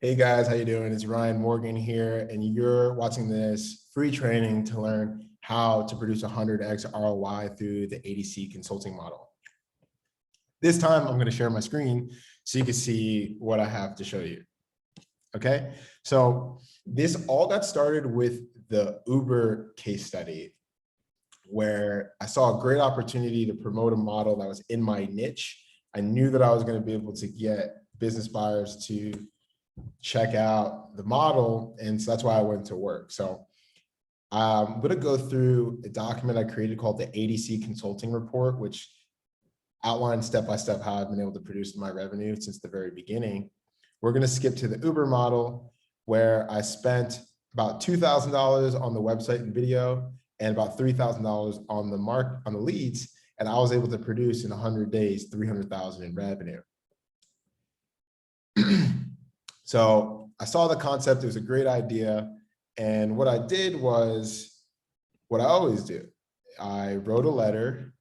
Hey guys, how you doing? It's Ryan Morgan here, and you're watching this free training to learn how to produce 100x ROI through the ADC consulting model. This time, I'm going to share my screen so you can see what I have to show you. Okay, so this all got started with the Uber case study, where I saw a great opportunity to promote a model that was in my niche. I knew that I was going to be able to get business buyers to check out the model. And so that's why I went to work. So I'm going to go through a document I created called the ADC consulting report, which outlines step-by-step how I've been able to produce my revenue since the very beginning. We're going to skip to the Uber model, where I spent about $2,000 on the website and video and about $3,000 on the leads. And I was able to produce in 100 days, 300,000 in revenue. So I saw the concept, it was a great idea. And what I did was what I always do. I wrote a letter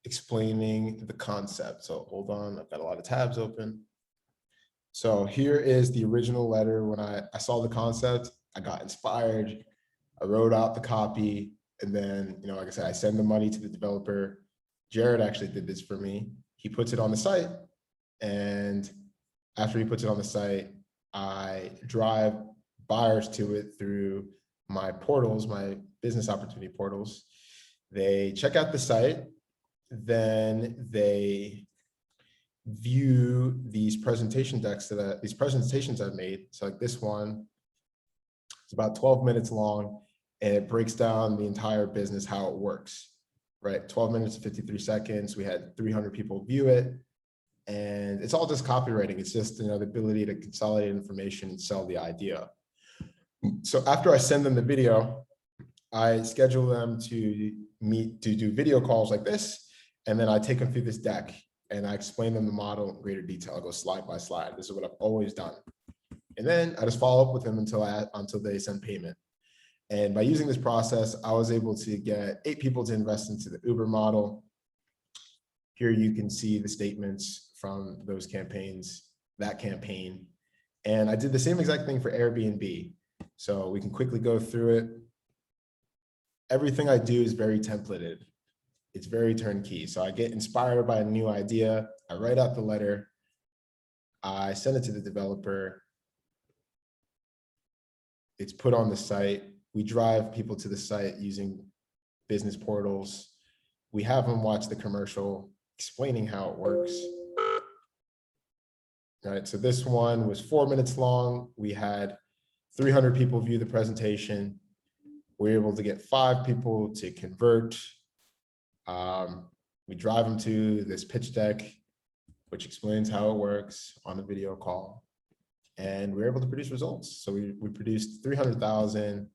explaining the concept. So hold on, I've got a lot of tabs open. So here is the original letter. When I saw the concept, I got inspired. I wrote out the copy. And then, like I said, I send the money to the developer. Jared actually did this for me. He puts it on the site. And after he puts it on the site, I drive buyers to it through my portals, my business opportunity portals. They check out the site, then they view these presentation decks these presentations I've made. So like this one, it's about 12 minutes long, and it breaks down the entire business, how it works, right? 12 minutes and 53 seconds. We had 300 people view it. And it's all just copywriting. It's just, the ability to consolidate information and sell the idea. So after I send them the video, I schedule them to do video calls like this. And then I take them through this deck and I explain them the model in greater detail. I go slide by slide. This is what I've always done. And then I just follow up with them until they send payment. And by using this process, I was able to get 8 people to invest into the Uber model. Here you can see the statements from those campaigns, that campaign. And I did the same exact thing for Airbnb. So we can quickly go through it. Everything I do is very templated. It's very turnkey. So I get inspired by a new idea. I write out the letter. I send it to the developer. It's put on the site. We drive people to the site using business portals. We have them watch the commercial explaining how it works. All right, so this one was 4 minutes long. We had 300 people view the presentation. We were able to get 5 people to convert. We drive them to this pitch deck, which explains how it works on the video call. And we were able to produce results. So we produced 300,000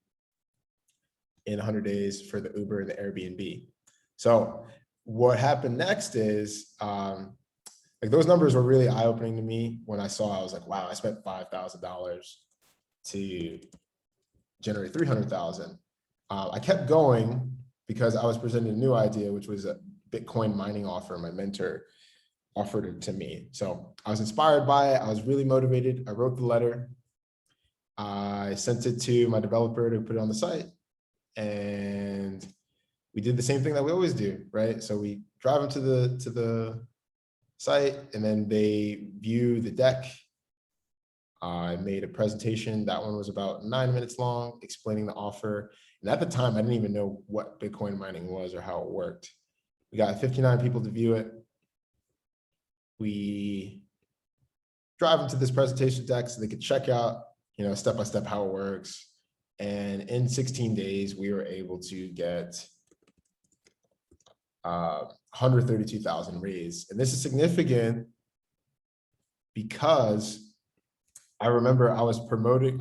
in 100 days for the Uber and the Airbnb. So what happened next is, those numbers were really eye-opening to me. When I saw, I was like, wow, I spent $5,000 to generate 300,000. I kept going because I was presented a new idea, which was a Bitcoin mining offer. My mentor offered it to me. So I was inspired by it. I was really motivated. I wrote the letter. I sent it to my developer to put it on the site. And we did the same thing that we always do, right? So we drive them to the site, and then they view the deck. I made a presentation. That one was about 9 minutes long, explaining the offer. And at the time, I didn't even know what Bitcoin mining was or how it worked. We got 59 people to view it. We drive them to this presentation deck so they could check out, step by step how it works. And in 16 days, we were able to get 132,000 raised. And this is significant because I remember I was promoting,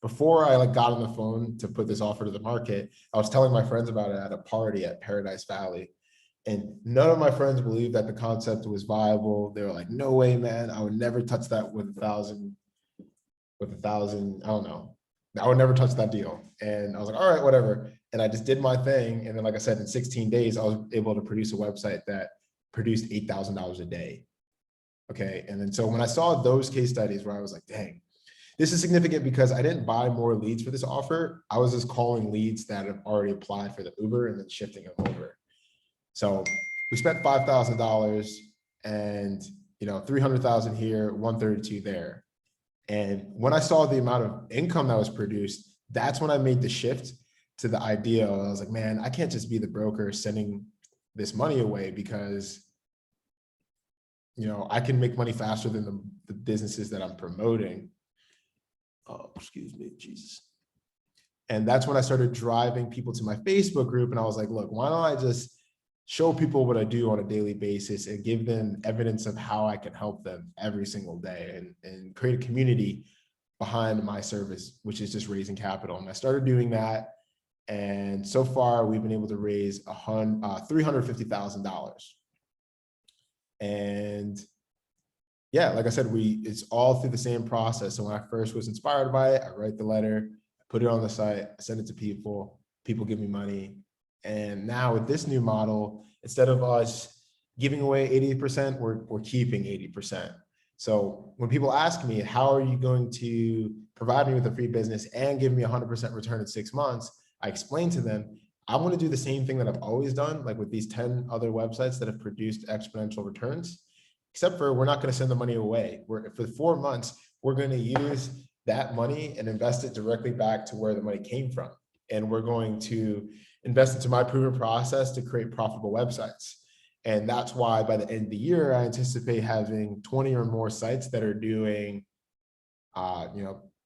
before I got on the phone to put this offer to the market, I was telling my friends about it at a party at Paradise Valley. And none of my friends believed that the concept was viable. They were like, no way, man, I would never touch that with a thousand, I don't know. I would never touch that deal. And I was like, all right, whatever. And I just did my thing. And then, like I said, in 16 days, I was able to produce a website that produced $8,000 a day. Okay. And then, so when I saw those case studies where I was like, dang, This is significant because I didn't buy more leads for this offer. I was just calling leads that have already applied for the Uber and then shifting them over. So we spent $5,000 and, 300,000 here, 132 there. And when I saw the amount of income that was produced, that's when I made the shift to the idea. I was like, man, I can't just be the broker sending this money away, because I can make money faster than the businesses that I'm promoting. Oh, excuse me, Jesus. And that's when I started driving people to my Facebook group. And I was like, look, why don't I just show people what I do on a daily basis and give them evidence of how I can help them every single day, and create a community behind my service, which is just raising capital. And I started doing that. And so far we've been able to raise $350,000. And yeah, like I said, it's all through the same process. So when I first was inspired by it, I write the letter, I put it on the site, I send it to people give me money. And now with this new model, instead of us giving away 80%, we're keeping 80%. So when people ask me, how are you going to provide me with a free business and give me 100% return in 6 months? I explain to them, I want to do the same thing that I've always done, like with these 10 other websites that have produced exponential returns, except for we're not going to send the money away. For 4 months, we're going to use that money and invest it directly back to where the money came from. And we're going to invest into my proven process to create profitable websites. And that's why by the end of the year, I anticipate having 20 or more sites that are doing,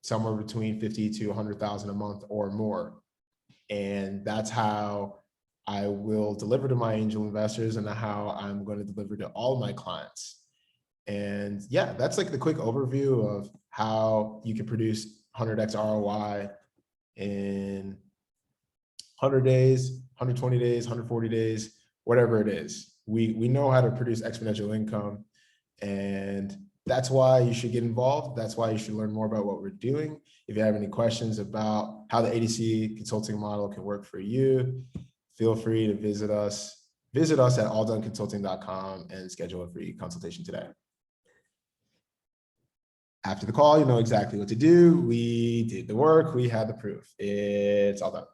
somewhere between 50 to 100,000 a month or more. And that's how I will deliver to my angel investors, and how I'm going to deliver to all my clients. And yeah, that's like the quick overview of how you can produce 100x ROI in 100 days, 120 days, 140 days, whatever it is. We know how to produce exponential income, and that's why you should get involved. That's why you should learn more about what we're doing. If you have any questions about how the ADC consulting model can work for you, feel free to visit us at alldoneconsulting.com and schedule a free consultation today. After the call, you know exactly what to do. We did the work. We had the proof. It's all done.